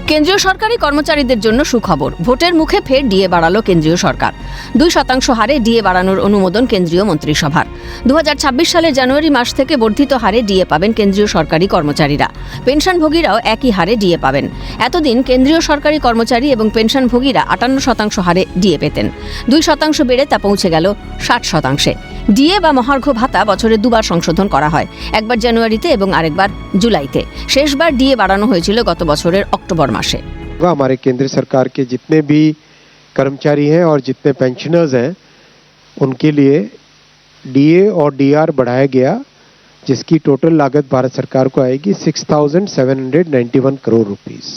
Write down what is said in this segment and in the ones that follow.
কেন্দ্রীয় সরকারি কর্মচারীদের জন্য সুখবর, ভোটের মুখে ফের ডিএ বাড়ালো কেন্দ্রীয় সরকার। 2% হারে ডিএ বাড়ানোর অনুমোদন কেন্দ্রীয় মন্ত্রিসভার। 2026 সালের জানুয়ারি মাস থেকে বর্ধিত হারে ডিএ পাবেন কেন্দ্রীয় সরকারি কর্মচারীরা। পেনশনভোগীরাও একই হারে ডিএ পাবেন। এতদিন কেন্দ্রীয় সরকারি কর্মচারী এবং পেনশনভোগীরা 58% হারে ডিএ পেতেন। 2% বেড়ে তা পৌঁছে গেল 60%। ডিএ বা মহার্ঘ ভাতা বছরে দুবার সংশোধন করা হয়, একবার জানুয়ারিতে এবং আরেকবার জুলাইতে। শেষবার ডিএ বাড়ানো হয়েছিল গত বছরের অক্টোবর मासे। हमारे केंद्र सरकार के जितने भी कर्मचारी हैं और जितने पेंशनर्स हैं उनके लिए डीए और डीआर बढ़ाया गया, जिसकी टोटल लागत भारत सरकार को आएगी 6,791 crore rupees.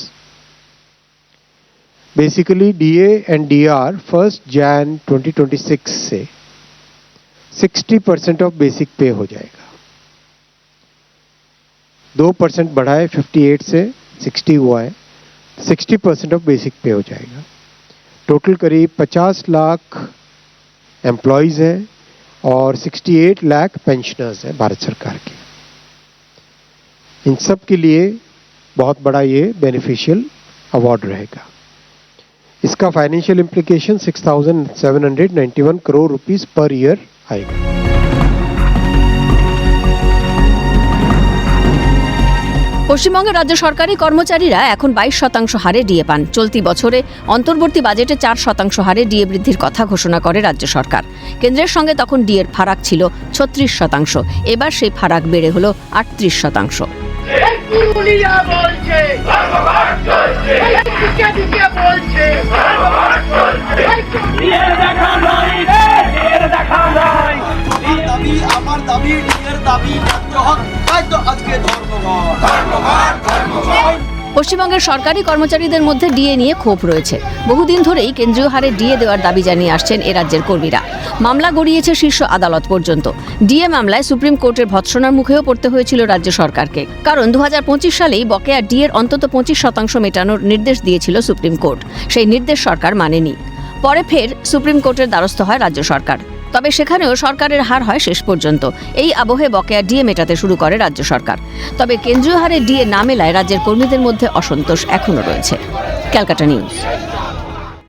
Basically DA and DR 1 Jan 2026 से 60% ऑफ बेसिक पे हो जाएगा। 2% बढ़ाए 58 से 60 हुआ है, 60% ऑफ बेसिक पे हो जाएगा। टोटल करीब 50 लाख एम्प्लॉयज हैं और 68 लाख पेंशनर्स हैं भारत सरकार के। इन सब के लिए बहुत बड़ा ये बेनिफिशियल अवार्ड रहेगा। इसका financial implication 6,791 crore rupees per year आएगा। পশ্চিমবঙ্গের রাজ্য সরকারি কর্মচারীরা এখন 22% হারে ডিএ পান। চলতি বছরে অন্তর্বর্তী বাজেটে 4% হারে ডিএ বৃদ্ধির কথা ঘোষণা করে রাজ্য সরকার। কেন্দ্রের সঙ্গে তখন ডিএর ফারাক ছিল 36%। এবার সেই ফারাক বেড়ে হলো 38%। পশ্চিমবঙ্গের সরকারি কর্মচারীদের মধ্যে ডিএ নিয়ে ক্ষোভ রয়েছে। বহুদিন ধরেই কেন্দ্রীয় হারে ডিএ দেওয়ার দাবি জানিয়ে আসছেন এ রাজ্যের কর্মীরা। মামলা গড়িয়েছে শীর্ষ আদালত পর্যন্ত। ডিএ মামলায় সুপ্রিম কোর্টের ভৎসনার মুখেও পড়তে হয়েছিল রাজ্য সরকারকে, কারণ 2025 সালেই বকেয়া ডিএর অন্তত 25% মেটানোর নির্দেশ দিয়েছিল সুপ্রিম কোর্ট। সেই নির্দেশ সরকার মানেনি। পরে ফের সুপ্রিম কোর্টের দ্বারস্থ হয় রাজ্য সরকার। তবে সেখানেও সরকারের হার হয় শেষ পর্যন্ত। এই আবহে বকেয়া ডিএ মেটাতে শুরু করে রাজ্য সরকার। তবে কেন্দ্রীয় হারে ডিএ না মেলায় রাজ্যের কর্মীদের মধ্যে অসন্তোষ এখনো রয়েছে। ক্যালকাটা নিউজ।